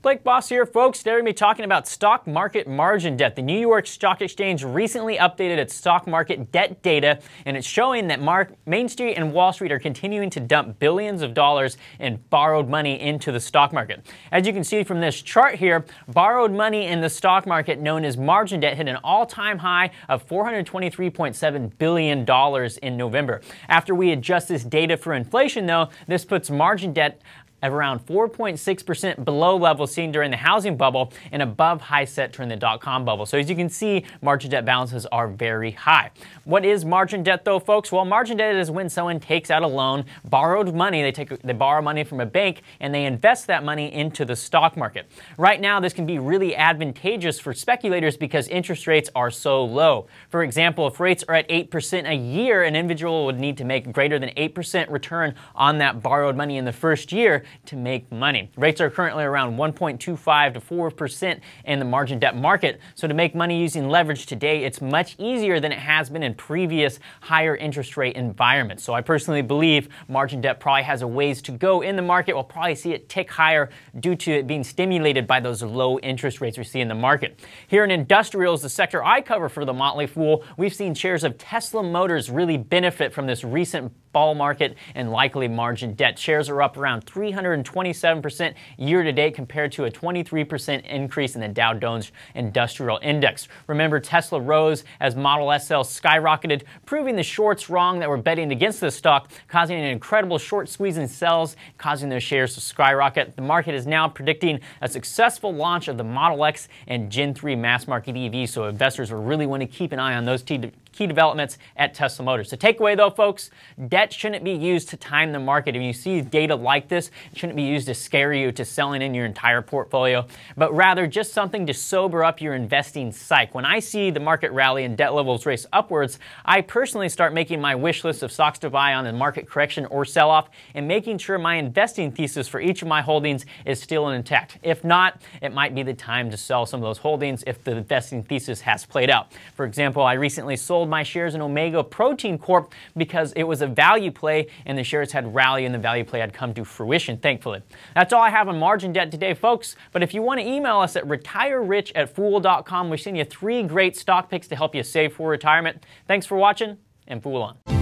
Blake Boss here, folks. Today we're going to be talking about stock market margin debt. The New York Stock Exchange recently updated its stock market debt data, and it's showing that Main Street and Wall Street are continuing to dump billions of dollars in borrowed money into the stock market. As you can see from this chart here, borrowed money in the stock market, known as margin debt, hit an all-time high of $423.7 billion in November. After we adjust this data for inflation, though, this puts margin debt at around 4.6% below levels seen during the housing bubble and above high set during the dot-com bubble. So as you can see, margin debt balances are very high. What is margin debt though, folks? Well, margin debt is when someone takes out a loan, borrowed money, they borrow money from a bank, and they invest that money into the stock market. Right now, this can be really advantageous for speculators because interest rates are so low. For example, if rates are at 8% a year, an individual would need to make greater than 8% return on that borrowed money in the first year to make money. Rates are currently around 1.25 to 4% in the margin debt market. So to make money using leverage today, it's much easier than it has been in previous higher interest rate environments. So I personally believe margin debt probably has a ways to go in the market. We'll probably see it tick higher due to it being stimulated by those low interest rates we see in the market. Here in industrials, the sector I cover for the Motley Fool, we've seen shares of Tesla Motors really benefit from this recent bull market and likely margin debt. Shares are up around 327% year to date compared to a 23% increase in the Dow Jones Industrial Index. Remember, Tesla rose as Model S sales skyrocketed, proving the shorts wrong that were betting against the stock, causing an incredible short squeeze in sales, causing those shares to skyrocket. The market is now predicting a successful launch of the Model X and Gen 3 mass market EV, so investors will really want to keep an eye on those key developments at Tesla Motors. The takeaway though, folks, debt shouldn't be used to time the market. If you see data like this, it shouldn't be used to scare you to selling in your entire portfolio, but rather just something to sober up your investing psyche. When I see the market rally and debt levels race upwards, I personally start making my wish list of stocks to buy on a market correction or sell-off and making sure my investing thesis for each of my holdings is still intact. If not, it might be the time to sell some of those holdings if the investing thesis has played out. For example, I recently sold my shares in Omega Protein Corp because it was a value play and the shares had rallied and the value play had come to fruition, thankfully. That's all I have on margin debt today, folks. But if you want to email us at retirerich@fool.com, we've seen you 3 great stock picks to help you save for retirement. Thanks for watching, and Fool on.